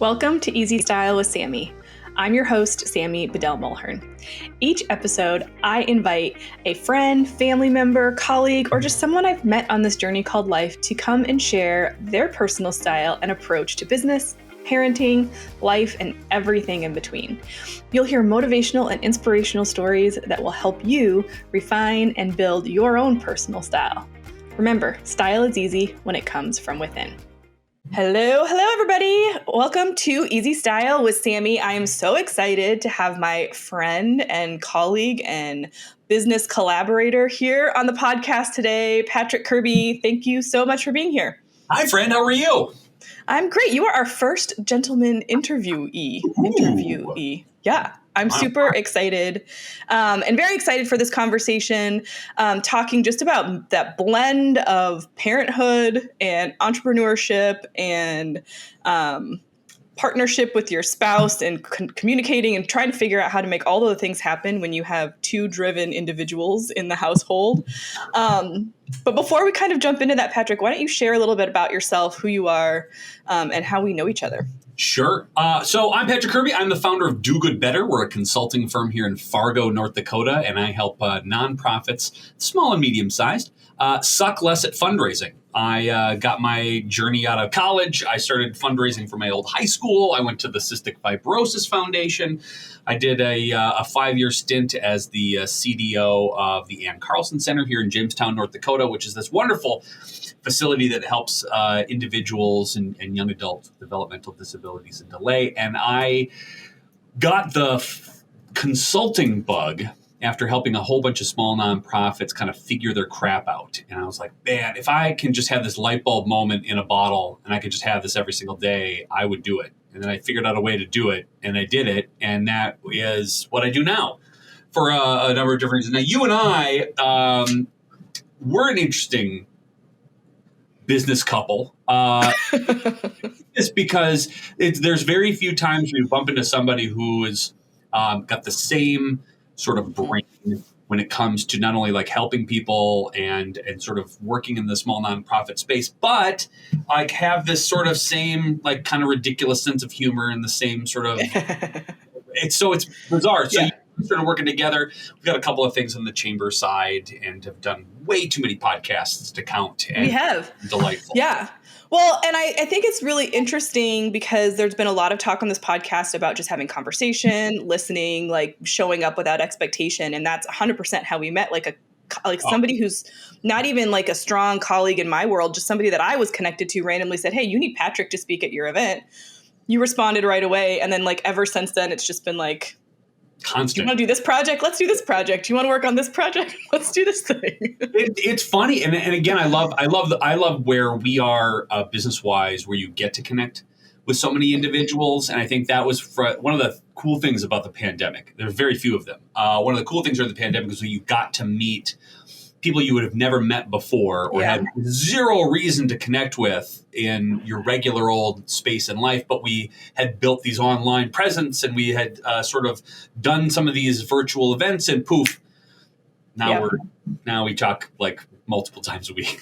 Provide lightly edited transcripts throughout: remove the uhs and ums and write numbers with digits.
Welcome to Easy Style with Sammy. I'm your host, Sammy Bedell-Mulhern. Each episode, I invite a friend, family member, colleague, or just someone I've met on this journey called life to come and share their personal style and approach to business, parenting, life, and everything in between. You'll hear motivational and inspirational stories that will help you refine and build your own personal style. Remember, style is easy when it comes from within. Hello, everybody. Welcome to Easy Style with Sammy. I am so excited to have my friend and colleague and business collaborator here on the podcast today, Patrick Kirby. Thank you so much for being here. Hi, friend. How are you? I'm great. You are our first gentleman interviewee. Yeah. I'm super excited and very excited for this conversation, talking just about that blend of parenthood and entrepreneurship and partnership with your spouse and communicating and trying to figure out how to make all those things happen when you have two driven individuals in the household. But before we kind of jump into that, Patrick, why don't you share a little bit about yourself, who you are, and how we know each other? Sure. So I'm Patrick Kirby. I'm the founder of Do Good Better. We're a consulting firm here in Fargo, North Dakota, and I help nonprofits, small and medium-sized, suck less at fundraising. I got my journey out of college. I started fundraising for my old high school. I went to the Cystic Fibrosis Foundation. I did a 5-year stint as the CDO of the Ann Carlson Center here in Jamestown, North Dakota, which is this wonderful facility that helps individuals and young adults with developmental disabilities and delay. And I got the consulting bug after helping a whole bunch of small nonprofits kind of figure their crap out. And I was like, man, if I can just have this light bulb moment in a bottle and I could just have this every single day, I would do it. And then I figured out a way to do it, and I did it. And that is what I do now for a number of different reasons. Now, you and I, we're an interesting business couple. It's because there's very few times we bump into somebody who has got the same sort of brain when it comes to not only like helping people and sort of working in the small nonprofit space, but like have this sort of same like kind of ridiculous sense of humor and the same sort of it's bizarre. So you started working together. We've got a couple of things on the chamber side and have done way too many podcasts to count. And we have. Delightful. Yeah. Well, and I think it's really interesting because there's been a lot of talk on this podcast about just having conversation, listening, like showing up without expectation. And that's 100% how we met, like somebody who's not even like a strong colleague in my world, just somebody that I was connected to randomly said, hey, you need Patrick to speak at your event. You responded right away. And then like ever since then, it's just been like, constant. Do you want to do this project? Let's do this project. Do you want to work on this project? Let's do this thing. It's funny, and again, I love where we are business wise, where you get to connect with so many individuals, and I think that was one of the cool things about the pandemic. There are very few of them. One of the cool things during the pandemic is when you got to meet people you would have never met before or had zero reason to connect with in your regular old space in life. But we had built these online presence and we had sort of done some of these virtual events and poof, now we talk like multiple times a week.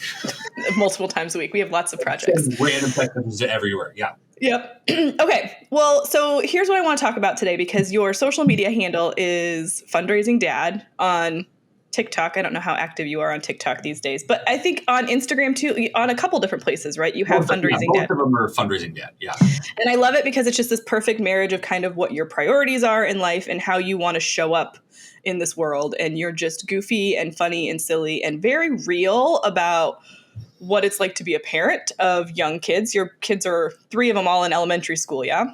Multiple times a week. We have lots of projects. Random technologies everywhere. Yeah. Yep. Okay. Well, so here's what I want to talk about today because your social media handle is Fundraising Dad on TikTok. I don't know how active you are on TikTok these days, but I think on Instagram too, on a couple different places, right? You have Fundraising Dad. Both of them are Fundraising Dad, yeah. And I love it because it's just this perfect marriage of kind of what your priorities are in life and how you want to show up in this world. And you're just goofy and funny and silly and very real about what it's like to be a parent of young kids. Your kids are 3 of them all in elementary school, yeah?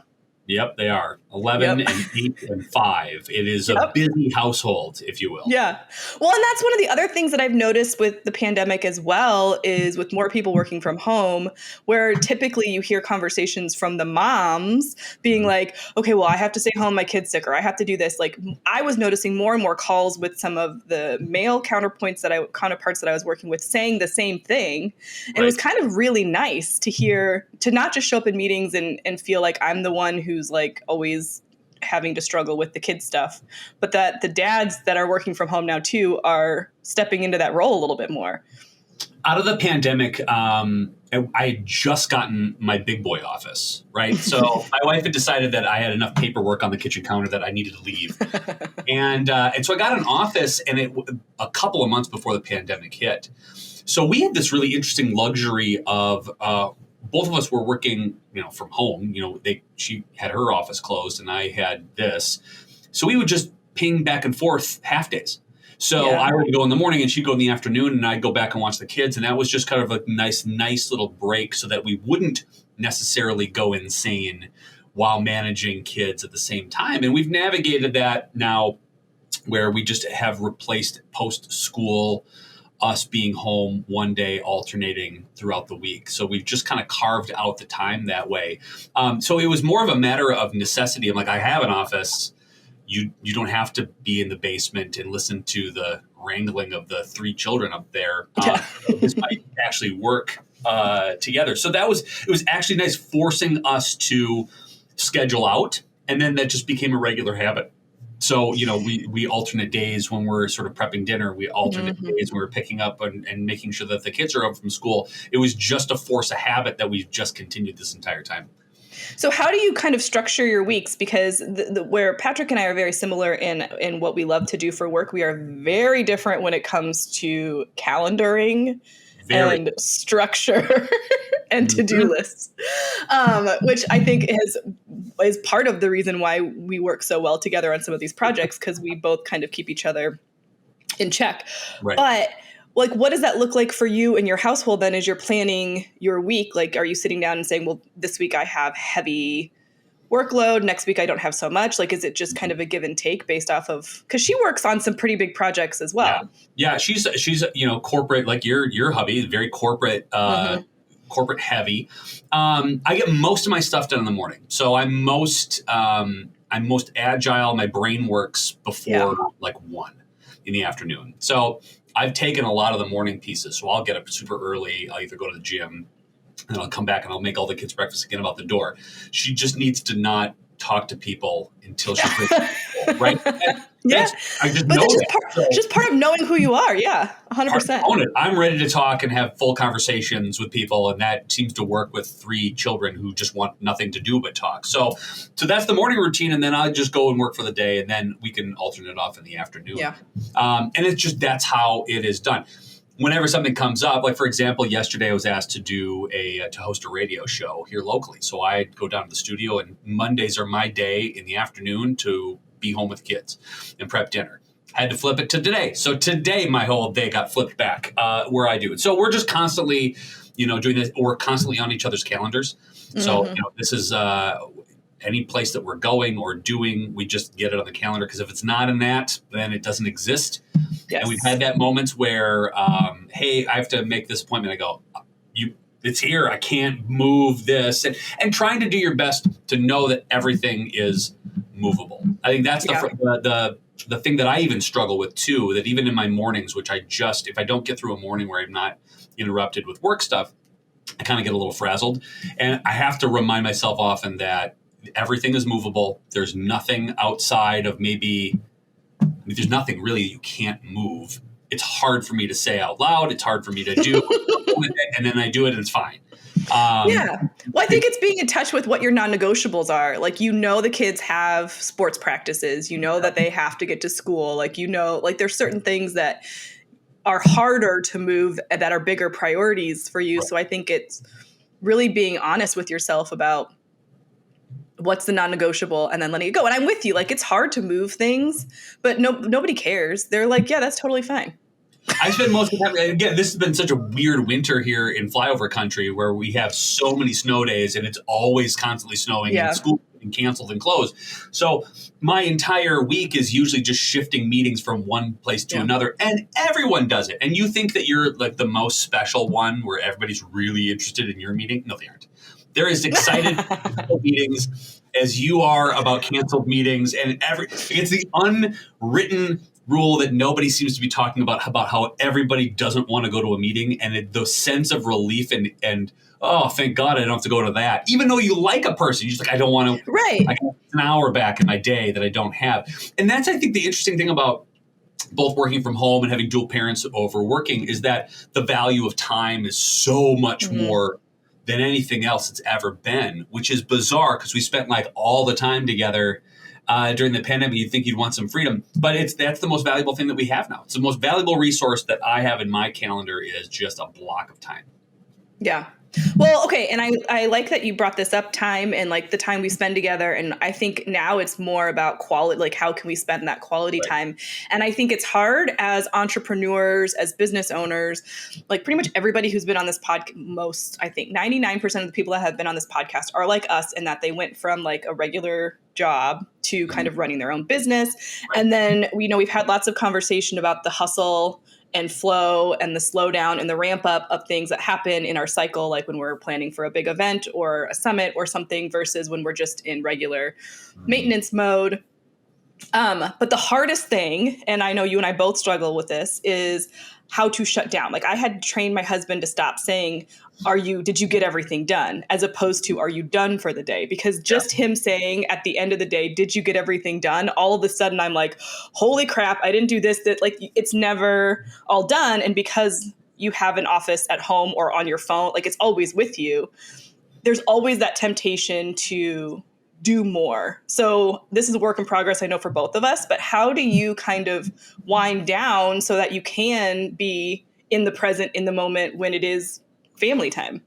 Yep, they are. 11 and 8 and 5. It is a busy household, if you will. Yeah. Well, and that's one of the other things that I've noticed with the pandemic as well is with more people working from home, where typically you hear conversations from the moms being like, okay, well, I have to stay home, my kid's sick, or I have to do this. Like I was noticing more and more calls with some of the male counterparts that I was working with saying the same thing. And it was kind of really nice to hear, to not just show up in meetings and feel like I'm the one who's like always having to struggle with the kids stuff, but that the dads that are working from home now too are stepping into that role a little bit more. Out of the pandemic, and I had just gotten my big boy office, right? So my wife had decided that I had enough paperwork on the kitchen counter that I needed to leave. And so I got an office, and a couple of months before the pandemic hit. So we had this really interesting luxury of both of us were working, from home. She had her office closed, and I had this. So we would just ping back and forth half days. So I would go in the morning and she'd go in the afternoon, and I'd go back and watch the kids. And that was just kind of a nice little break so that we wouldn't necessarily go insane while managing kids at the same time. And we've navigated that now where we just have replaced post-school us being home one day, alternating throughout the week. So we've just kind of carved out the time that way. So it was more of a matter of necessity. I'm like, I have an office. You don't have to be in the basement and listen to the wrangling of the 3 children up there. This might actually work together. So it was actually nice forcing us to schedule out. And then that just became a regular habit. So, we alternate days when we're sort of prepping dinner. We alternate days when we're picking up and making sure that the kids are up from school. It was just a force of habit that we've just continued this entire time. So how do you kind of structure your weeks? Because where Patrick and I are very similar in what we love to do for work, we are very different when it comes to calendaring and structure and to-do lists, which I think is part of the reason why we work so well together on some of these projects, because we both kind of keep each other in check. Right. But what does that look like for you in your household then as you're planning your week? Like, are you sitting down and saying, well, this week I have heavy workload, next week I don't have so much? Like, is it just kind of a give and take based off of, because she works on some pretty big projects as well. Yeah. She's corporate, like your hubby, very corporate, corporate heavy. I get most of my stuff done in the morning. So I'm most agile. My brain works before 1 in the afternoon. So I've taken a lot of the morning pieces. So I'll get up super early. I'll either go to the gym and I'll come back and I'll make all the kids breakfast again about the door. She just needs to not talk to people until she brings people, right? I just know that. Just part of knowing who you are. Yeah, 100%. Own it. I'm ready to talk and have full conversations with people, and that seems to work with 3 children who just want nothing to do but talk. So that's the morning routine, and then I'll just go and work for the day, and then we can alternate off in the afternoon. Yeah. And it's just that's how it is done. Whenever something comes up, like for example, yesterday I was asked to host a radio show here locally. So I go down to the studio, and Mondays are my day in the afternoon to be home with kids and prep dinner. Had to flip it to today. So today my whole day got flipped back where I do it. So we're just constantly, doing this. We're constantly on each other's calendars. So, this is any place that we're going or doing, we just get it on the calendar, because if it's not in that, then it doesn't exist. Yes. And we've had that moments where, hey, I have to make this appointment. I go, it's here. I can't move this. And trying to do your best to know that everything is movable. I think that's the thing that I even struggle with too, that even in my mornings, which if I don't get through a morning where I'm not interrupted with work stuff, I kind of get a little frazzled. And I have to remind myself often that everything is movable. There's nothing outside of there's nothing really you can't move. It's hard for me to say out loud. It's hard for me to do. And then I do it and it's fine. Well, I think it's being in touch with what your non-negotiables are. Like, the kids have sports practices, that they have to get to school. Like, there's certain things that are harder to move that are bigger priorities for you. Right. So I think it's really being honest with yourself about what's the non-negotiable and then letting it go. And I'm with you. Like, it's hard to move things, but nobody cares. They're like, yeah, that's totally fine. I spend most of the time, again, this has been such a weird winter here in flyover country where we have so many snow days and it's always constantly snowing and school being canceled and closed. So my entire week is usually just shifting meetings from one place to another, and everyone does it. And you think that you're like the most special one where everybody's really interested in your meeting. No, they aren't. They're as excited about meetings as you are about canceled meetings, and it's the unwritten rule that nobody seems to be talking about how everybody doesn't want to go to a meeting, and the sense of relief and oh, thank God I don't have to go to that. Even though you like a person, you're just like, I don't want to. Right. I got an hour back in my day that I don't have. And that's, I think, the interesting thing about both working from home and having dual parents over working is that the value of time is so much more than anything else it's ever been, which is bizarre because we spent like all the time together during the pandemic. You'd think you'd want some freedom, but that's the most valuable thing that we have now. It's the most valuable resource that I have in my calendar is just a block of time. Yeah. Well, okay. And I like that you brought this up, time and like the time we spend together. And I think now it's more about quality, like how can we spend that quality time? And I think it's hard as entrepreneurs, as business owners, like pretty much everybody who's been on this podcast, I think 99% of the people that have been on this podcast are like us in that they went from like a regular job to kind of running their own business. And then, we've had lots of conversation about the hustle and flow and the slowdown and the ramp up of things that happen in our cycle, like when we're planning for a big event or a summit or something versus when we're just in regular maintenance mode. But the hardest thing, and I know you and I both struggle with this, is how to shut down. Like I had to train my husband to stop saying, did you get everything done? As opposed to, are you done for the day? Because just him saying at the end of the day, did you get everything done? All of a sudden I'm like, holy crap, I didn't do this. That like, it's never all done. And because you have an office at home or on your phone, like it's always with you, there's always that temptation to do more. So this is a work in progress, I know, for both of us, but how do you kind of wind down so that you can be in the present, in the moment when it is family time?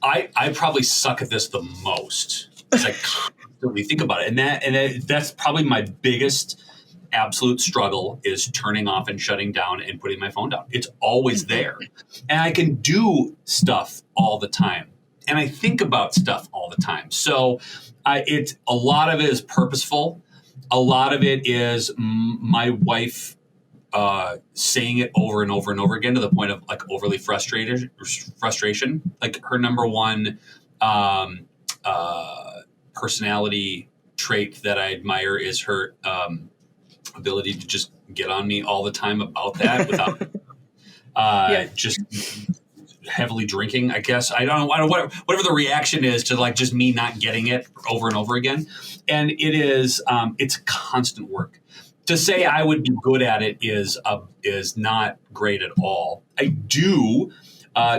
I probably suck at this the most because I constantly think about it. And that's probably my biggest absolute struggle is turning off and shutting down and putting my phone down. It's always there. And I can do stuff all the time. And I think about stuff all the time. So a lot of it is purposeful. A lot of it is my wife saying it over and over and over again to the point of like overly frustration. Like her number one personality trait that I admire is her ability to just get on me all the time about that without just heavily drinking, I guess. I don't know, whatever the reaction is to like just me not getting it over and over again. And it is, it's constant work. To say I would be good at it is not great at all. I do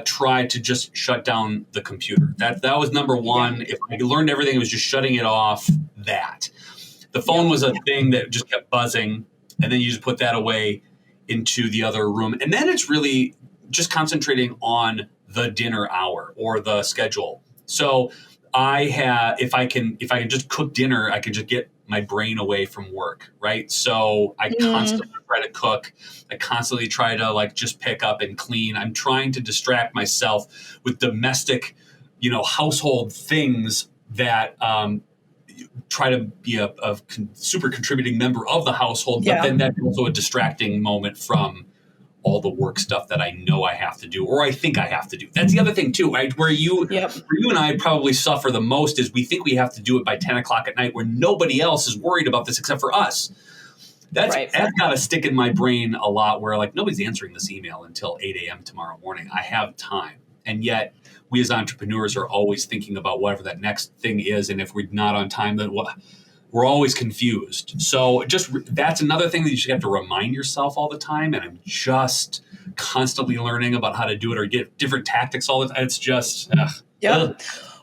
try to just shut down the computer. That was number one. If I learned everything, it was just shutting it off. The phone was a thing that just kept buzzing, and then you just put that away into the other room. And then it's really just concentrating on the dinner hour or the schedule. So if I can just cook dinner, I can just get my brain away from work, right? So I constantly try to cook. I constantly try to like just pick up and clean. I'm trying to distract myself with domestic, household things that try to be a super contributing member of the household, but then that's also a distracting moment from all the work stuff that I know I have to do, or I think I have to do. That's the other thing too, right? Where you and I probably suffer the most is we think we have to do it by 10 o'clock at night where nobody else is worried about this except for us. That's got to stick in my brain a lot where like nobody's answering this email until 8 a.m. tomorrow morning. I have time. And yet we as entrepreneurs are always thinking about whatever that next thing is. And if we're not on time, then we're always confused. So that's another thing that you just have to remind yourself all the time. And I'm just constantly learning about how to do it or get different tactics all the time. It's just,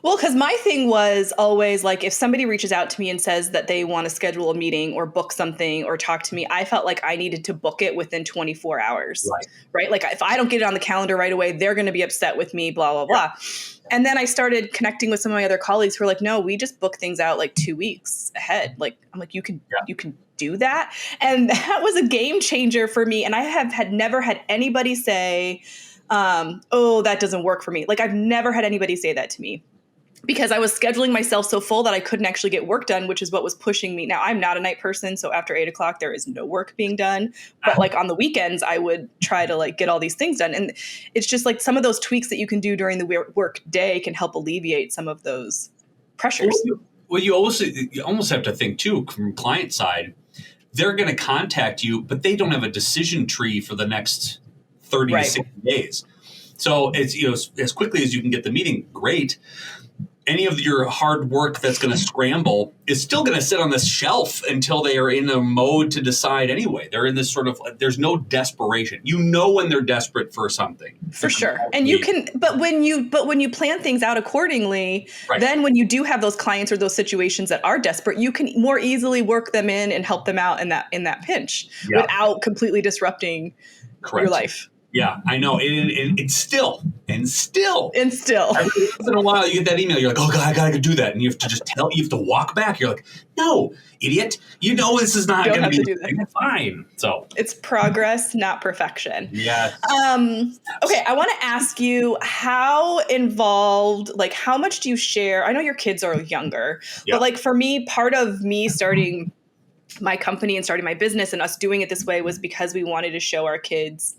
Well, because my thing was always like, if somebody reaches out to me and says that they want to schedule a meeting or book something or talk to me, I felt like I needed to book it within 24 hours, right? Like if I don't get it on the calendar right away, they're going to be upset with me, blah, blah, blah. And then I started connecting with some of my other colleagues who were like, no, we just book things out like 2 weeks ahead. Like, I'm like, you can do that. And that was a game changer for me. And I had never had anybody say, oh, that doesn't work for me. Like I've never had anybody say that to me, because I was scheduling myself so full that I couldn't actually get work done, which is what was pushing me. Now, I'm not a night person, so after 8 o'clock, there is no work being done. But like on the weekends, I would try to like get all these things done. And it's just like some of those tweaks that you can do during the work day can help alleviate some of those pressures. Well, you almost have to think too, from client side, they're going to contact you, but they don't have a decision tree for the next 30 to 60 days. So it's, as quickly as you can get the meeting, great. any of your hard work that's going to scramble is still going to sit on this shelf until they are in a mode to decide anyway. They're in this sort of, there's no desperation. You know when they're desperate for something. For sure. And you can, but when you plan things out accordingly, Right. then when you do have those clients or those situations that are desperate, you can more easily work them in and help them out in that pinch without completely disrupting your life. Yeah, I know. It's still. And still. Every once in a while, you get that email. You're like, oh, God, I got to do that. And you have to you have to walk back. You're like, no, idiot. You know this is not going to be fine. So it's progress, not perfection. Yeah. Okay, I want to ask you how involved, like how much do you share? I know your kids are younger, but like for me, part of me starting my company and starting my business and us doing it this way was because we wanted to show our kids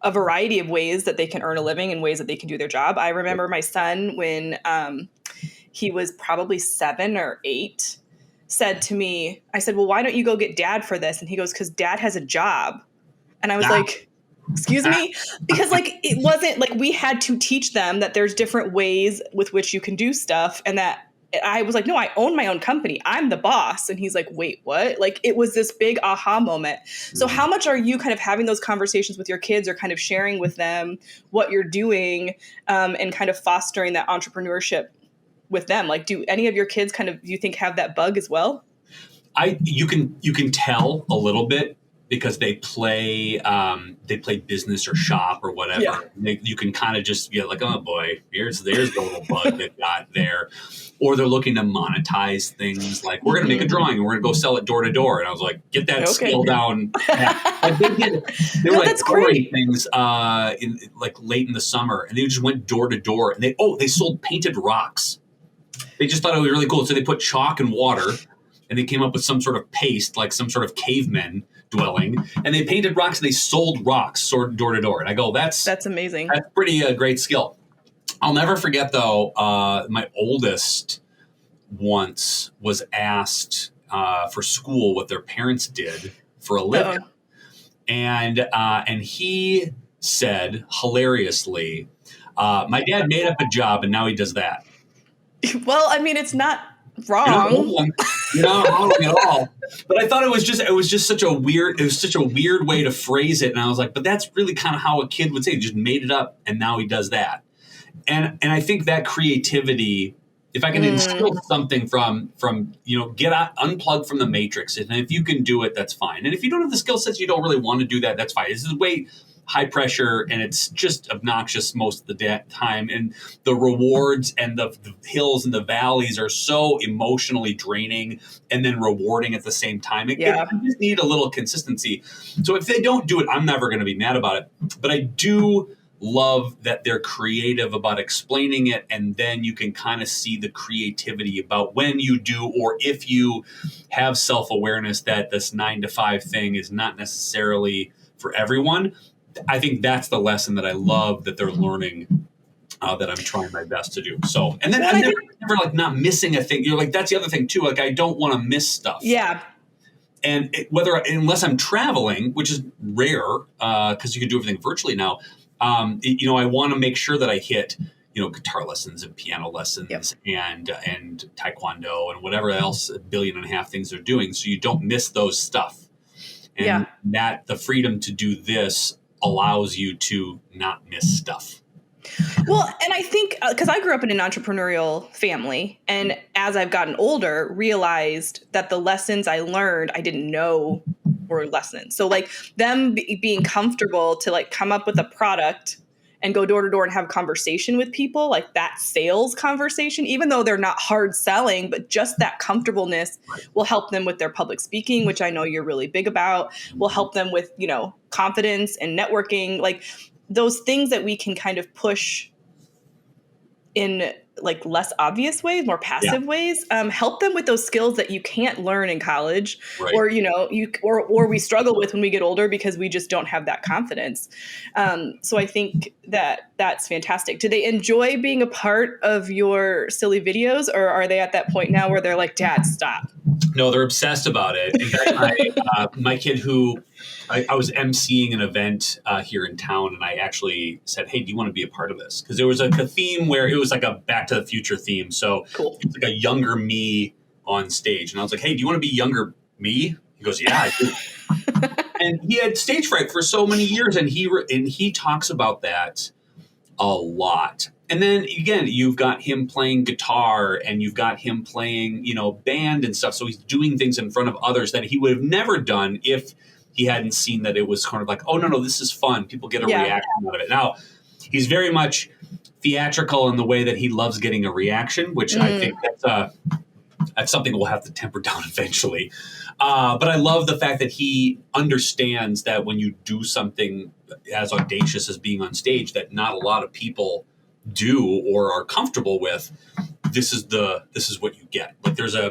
a variety of ways that they can earn a living and ways that they can do their job. I remember my son when he was probably 7 or 8 said to me, I said, well, why don't you go get dad for this? And he goes, because dad has a job. And I was like, excuse me? Because like, it wasn't like we had to teach them that there's different ways with which you can do stuff. And that I was like, no, I own my own company. I'm the boss. And he's like, wait, what? Like it was this big aha moment. So how much are you kind of having those conversations with your kids or kind of sharing with them what you're doing and kind of fostering that entrepreneurship with them? Like, do any of your kids kind of, do you think have that bug as well? You can tell a little bit because they play business or shop or whatever. Yeah. You can kind of just get like, oh boy, there's the little bug they got there. Or they're looking to monetize things like we're going to make a drawing and we're going to go sell it door to door. And I was like, get that skill down. Yeah. They were like touring things in like late in the summer, and they just went door to door. And they sold painted rocks. They just thought it was really cool. So they put chalk and water, and they came up with some sort of paste, like some sort of cavemen dwelling, and they painted rocks. And they sold rocks door to door. And I go, that's amazing. That's pretty great skill. I'll never forget, though, my oldest once was asked for school what their parents did for a living. And he said, hilariously, my dad made up a job and now he does that. Well, I mean, it's not wrong. Not wrong at all. But I thought it was just such a weird way to phrase it. And I was like, but that's really kind of how a kid would say it. He just made it up and now he does that. And I think that creativity, if I can instill something from get out, unplug from the matrix. And if you can do it, that's fine. And if you don't have the skill sets, you don't really want to do that, that's fine. This is way high pressure and it's just obnoxious most of the time. And the rewards and the hills and the valleys are so emotionally draining and then rewarding at the same time. You just need a little consistency. So if they don't do it, I'm never going to be mad about it. But I do love that they're creative about explaining it, and then you can kind of see the creativity about when you do or if you have self-awareness that this 9-to-5 thing is not necessarily for everyone. I think that's the lesson that I love that they're learning, that I'm trying my best to do. So, and then I'm never like not missing a thing. You're like, that's the other thing too. Like I don't want to miss stuff. Yeah. And unless I'm traveling, which is rare, because you can do everything virtually now. I want to make sure that I hit, guitar lessons and piano lessons and taekwondo and whatever else 1.5 billion things they're doing. So you don't miss those stuff. And that the freedom to do this allows you to not miss stuff. Well, and I think because I grew up in an entrepreneurial family, and as I've gotten older, realized that the lessons I learned, I didn't know were lessons. So like them being comfortable to like come up with a product and go door to door and have a conversation with people, like that sales conversation, even though they're not hard selling, but just that comfortableness will help them with their public speaking, which I know you're really big about, will help them with, confidence and networking, like those things that we can kind of push in like less obvious ways, more passive ways, help them with those skills that you can't learn in college, or, or we struggle with when we get older because we just don't have that confidence. So I think that that's fantastic. Do they enjoy being a part of your silly videos, or are they at that point now where they're like, Dad, stop? No, they're obsessed about it. In fact, my kid who I was emceeing an event here in town, and I actually said, "Hey, do you want to be a part of this?" Because there was a theme where it was like a Back to the Future theme. So Cool. it was like a younger me on stage, and I was like, "Hey, do you want to be younger me?" He goes, "Yeah, I do." And he had stage fright for so many years, and he talks about that a lot. And then again, you've got him playing guitar and you've got him playing, band and stuff. So he's doing things in front of others that he would have never done if he hadn't seen that it was kind of like, oh, no, this is fun. People get a reaction out of it. Now, he's very much theatrical in the way that he loves getting a reaction, which I think that's something we'll have to temper down eventually. But I love the fact that he understands that when you do something as audacious as being on stage that not a lot of people do or are comfortable with, this is what you get. Like there is a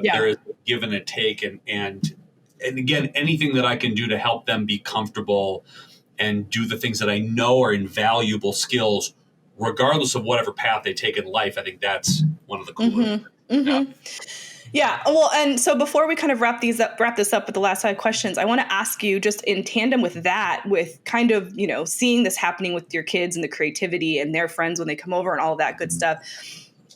give and a take, and again, anything that I can do to help them be comfortable and do the things that I know are invaluable skills, regardless of whatever path they take in life. I think that's one of the coolest. Yeah. Well, and so before we kind of wrap this up with the last 5 questions, I want to ask you, just in tandem with that, with kind of, seeing this happening with your kids and the creativity and their friends when they come over and all of that good stuff.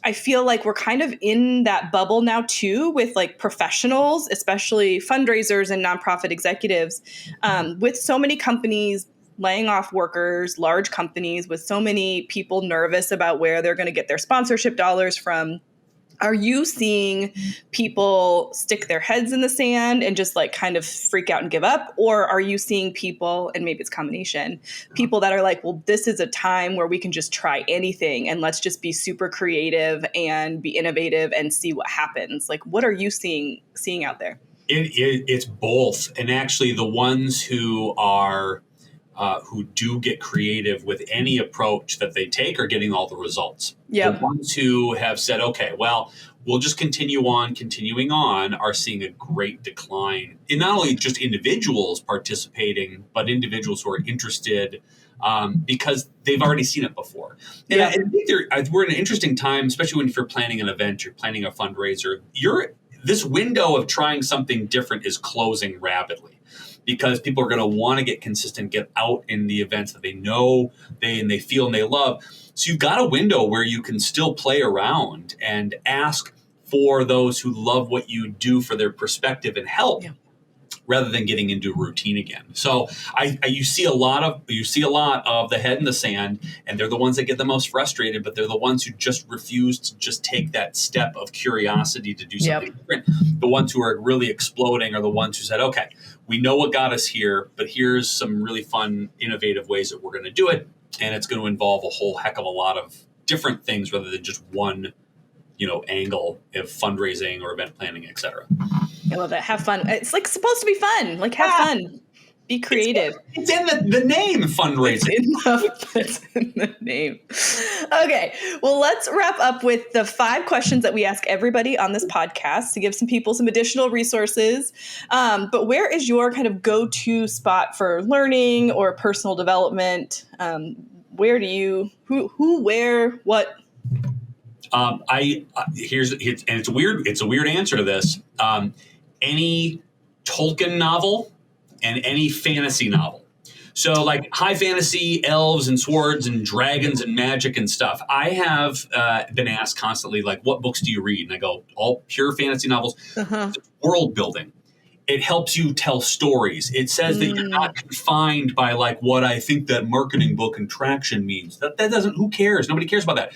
I feel like we're kind of in that bubble now too, with like professionals, especially fundraisers and nonprofit executives, with so many companies laying off workers, large companies with so many people nervous about where they're going to get their sponsorship dollars from. Are you seeing people stick their heads in the sand and just like kind of freak out and give up? Or are you seeing people, and maybe it's a combination, people that are like, well, this is a time where we can just try anything and let's just be super creative and be innovative and see what happens? Like, what are you seeing out there? It's both. And actually the ones who are who do get creative with any approach that they take are getting all the results. Yep. The ones who have said, okay, well, we'll just continuing on, are seeing a great decline in not only just individuals participating, but individuals who are interested because they've already seen it before. And I think we're in an interesting time, especially if you're planning an event, you're planning a fundraiser. This window of trying something different is closing rapidly, because people are going to want to get consistent, get out in the events that they know they feel and they love. So you've got a window where you can still play around and ask for those who love what you do for their perspective and help, rather than getting into routine again. So you see a lot of the head in the sand, and they're the ones that get the most frustrated, but they're the ones who just refuse to just take that step of curiosity to do something different. The ones who are really exploding are the ones who said, okay, we know what got us here, but here's some really fun, innovative ways that we're going to do it. And it's going to involve a whole heck of a lot of different things rather than just one, angle of fundraising or event planning, et cetera. I love it. Have fun. It's like supposed to be fun. Like have fun. Be creative. It's in the name, fundraising. It's in the name. Okay. Well, let's wrap up with the 5 questions that we ask everybody on this podcast to give some people some additional resources. But where is your kind of go-to spot for learning or personal development? Where do you, who, where, what? It's a weird answer to this. Any Tolkien novel and any fantasy novel. So like high fantasy, elves and swords and dragons and magic and stuff. I have been asked constantly, like, what books do you read? And I go, all pure fantasy novels. It's world building. It helps you tell stories. It says that you're not confined by like what I think that marketing book and traction means. That doesn't, who cares? Nobody cares about that.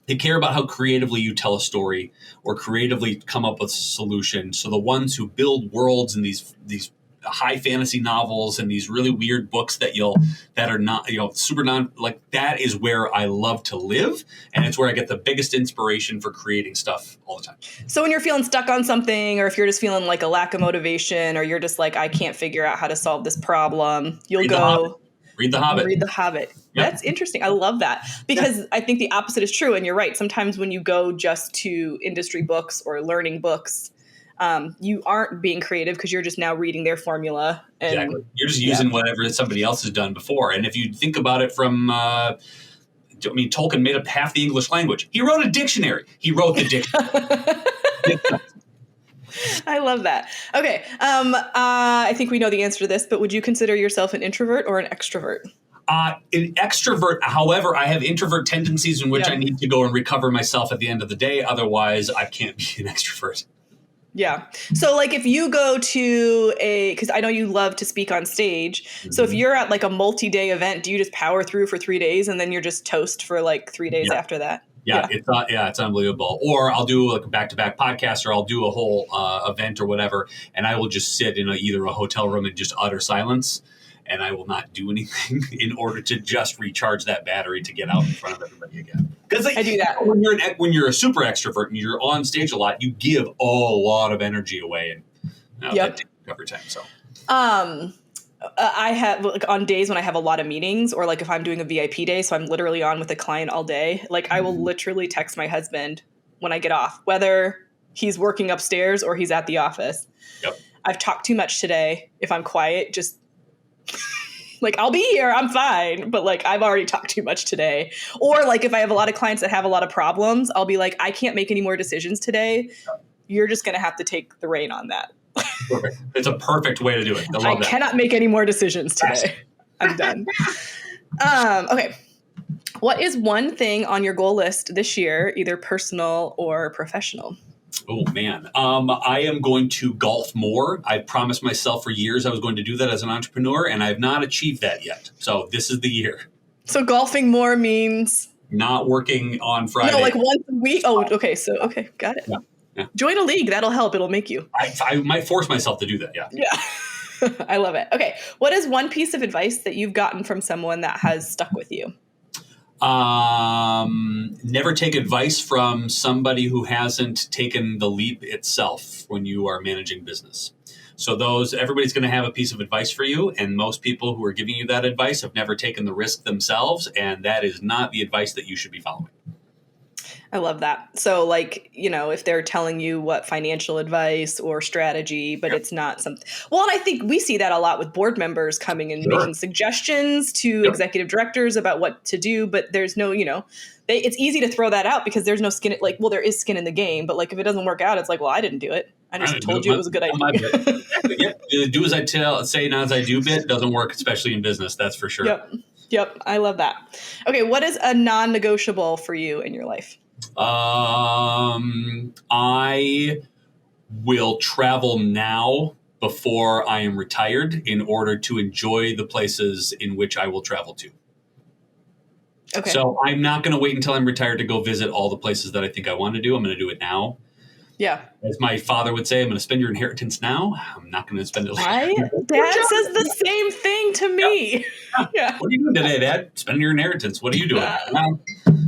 They care about how creatively you tell a story or creatively come up with a solution. So the ones who build worlds in these high fantasy novels and these really weird books that are not, super like that is where I love to live. And it's where I get the biggest inspiration for creating stuff all the time. So when you're feeling stuck on something, or if you're just feeling like a lack of motivation, or you're just like, I can't figure out how to solve this problem, you'll go read The Hobbit. Read The Hobbit. Yep. That's interesting. I love that, because I think the opposite is true. And you're right. Sometimes when you go just to industry books or learning books, you aren't being creative because you're just now reading their formula. And, exactly. You're just using whatever somebody else has done before. And if you think about it from, Tolkien made up half the English language. He wrote a dictionary. He wrote the dictionary. I love that. Okay. I think we know the answer to this, but would you consider yourself an introvert or an extrovert? An extrovert, however, I have introvert tendencies in which I Yeah. need to go and recover myself at the end of the day. Otherwise, I can't be an extrovert. Yeah. So like if you go to because I know you love to speak on stage. So if you're at like a multi-day event, do you just power through for 3 days and then you're just toast for like 3 days Yeah. after that? Yeah, it's unbelievable. Or I'll do like a back-to-back podcast, or I'll do a whole event or whatever, and I will just sit in either a hotel room in just utter silence, and I will not do anything in order to just recharge that battery to get out in front of everybody again. Because I do that. when you're a super extrovert and you're on stage a lot, you give a lot of energy away, and that takes recovery time. So. I have like on days when I have a lot of meetings or like if I'm doing a VIP day, so I'm literally on with a client all day, like I will literally text my husband when I get off, whether he's working upstairs or he's at the office. Yep. I've talked too much today. If I'm quiet, just like I'll be here, I'm fine. But like I've already talked too much today. Or like if I have a lot of clients that have a lot of problems, I'll be like, I can't make any more decisions today. You're just going to have to take the reign on that. Perfect. It's a perfect way to do it. I cannot make any more decisions today. I'm done. Okay. What is one thing on your goal list this year, either personal or professional? Oh, man. I am going to golf more. I promised myself for years I was going to do that as an entrepreneur, and I have not achieved that yet. So this is the year. So golfing more means? Not working on Friday. No, like once a week? Oh, okay. So, okay. Got it. Yeah. Yeah. Join a league. That'll help. It'll make you. I might force myself to do that. Yeah. Yeah. I love it. Okay. What is one piece of advice that you've gotten from someone that has stuck with you? Never take advice from somebody who hasn't taken the leap itself when you are managing business. So everybody's going to have a piece of advice for you, and most people who are giving you that advice have never taken the risk themselves, and that is not the advice that you should be following. I love that. So like, if they're telling you what financial advice or strategy, but it's not something. Well, and I think we see that a lot with board members coming and making suggestions to executive directors about what to do, but there's no, it's easy to throw that out because there's no skin. Like, well, there is skin in the game, but like, if it doesn't work out, it's like, well, I didn't do it. I just told you it was a good idea. Do as I say, not as I do bit doesn't work, especially in business. That's for sure. Yep. I love that. Okay. What is a non-negotiable for you in your life? I will travel now before I am retired in order to enjoy the places in which I will travel to. Okay. So I'm not going to wait until I'm retired to go visit all the places that I think I want to do. I'm going to do it now. Yeah. As my father would say, I'm going to spend your inheritance now. I'm not going to spend it later. My dad says the same thing to me. Yeah. What are you doing today, Dad? Spending your inheritance. What are you doing? Well,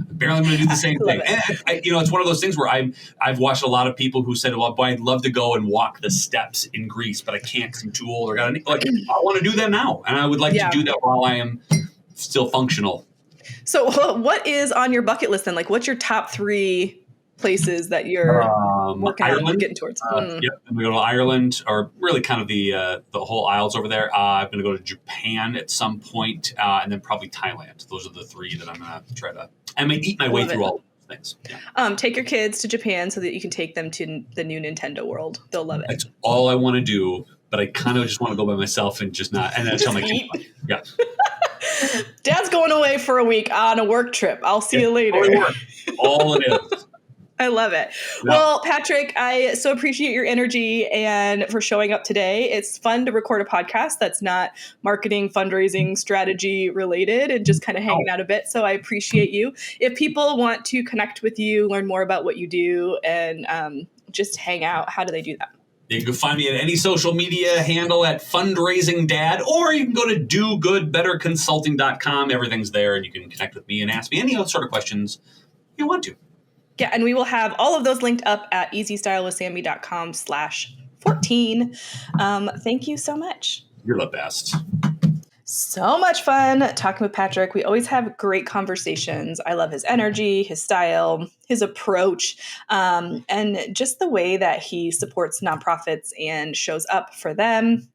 apparently I'm going to do the same thing. And it's one of those things where I've watched a lot of people who said, well, boy, I'd love to go and walk the steps in Greece, but I can't because I'm too old. Or I want to do that now. And I would like to do that while I am still functional. So what is on your bucket list then? Like, what's your top 3 places that you're working on getting towards? Yep, I'm going to go to Ireland, or really kind of the whole Isles over there. I'm going to go to Japan at some point, and then probably Thailand. Those are the 3 that I'm going to try to. I may eat my way through all of those things. Yeah. Take your kids to Japan so that you can take them to the new Nintendo world. They'll love it. That's all I want to do, but I kind of just want to go by myself and just not. And that's how my kids. Yeah. Dad's going away for a week on a work trip. I'll see you later. All it is. I love it. No. Well, Patrick, I so appreciate your energy and for showing up today. It's fun to record a podcast that's not marketing, fundraising, strategy related and just kind of hanging out a bit. So I appreciate you. If people want to connect with you, learn more about what you do, and just hang out, how do they do that? You can find me at any social media handle at Fundraising Dad, or you can go to dogoodbetterconsulting.com. Everything's there, and you can connect with me and ask me any sort of questions you want to. Yeah, and we will have all of thethose linked up at easystylewithsammy.com/14. Thank you so much. You're the best. So much fun talking with Patrick. We always have great conversations. I love his energy, his style, his approach, and just the way that he supports nonprofits and shows up for them.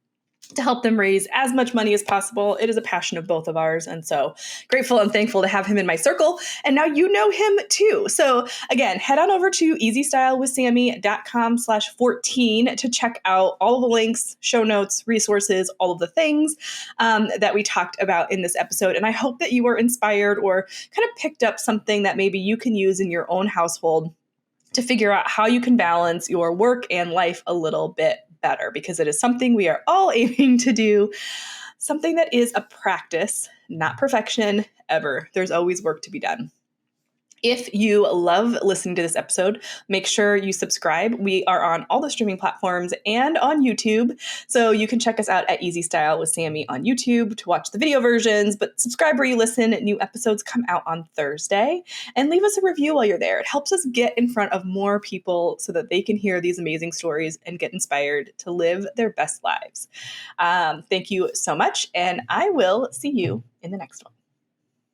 to help them raise as much money as possible. It is a passion of both of ours. And so grateful and thankful to have him in my circle. And now you know him too. So again, head on over to easystylewithsammy.com/14 to check out all of the links, show notes, resources, all of the things that we talked about in this episode. And I hope that you were inspired or kind of picked up something that maybe you can use in your own household to figure out how you can balance your work and life a little bit better, because it is something we are all aiming to do, something that is a practice, not perfection ever. There's always work to be done. If you love listening to this episode, make sure you subscribe. We are on all the streaming platforms and on YouTube. So you can check us out at Easy Style with Sammy on YouTube to watch the video versions, but subscribe where you listen. New episodes come out on Thursday. And leave us a review while you're there. It helps us get in front of more people so that they can hear these amazing stories and get inspired to live their best lives. Thank you so much, and I will see you in the next one.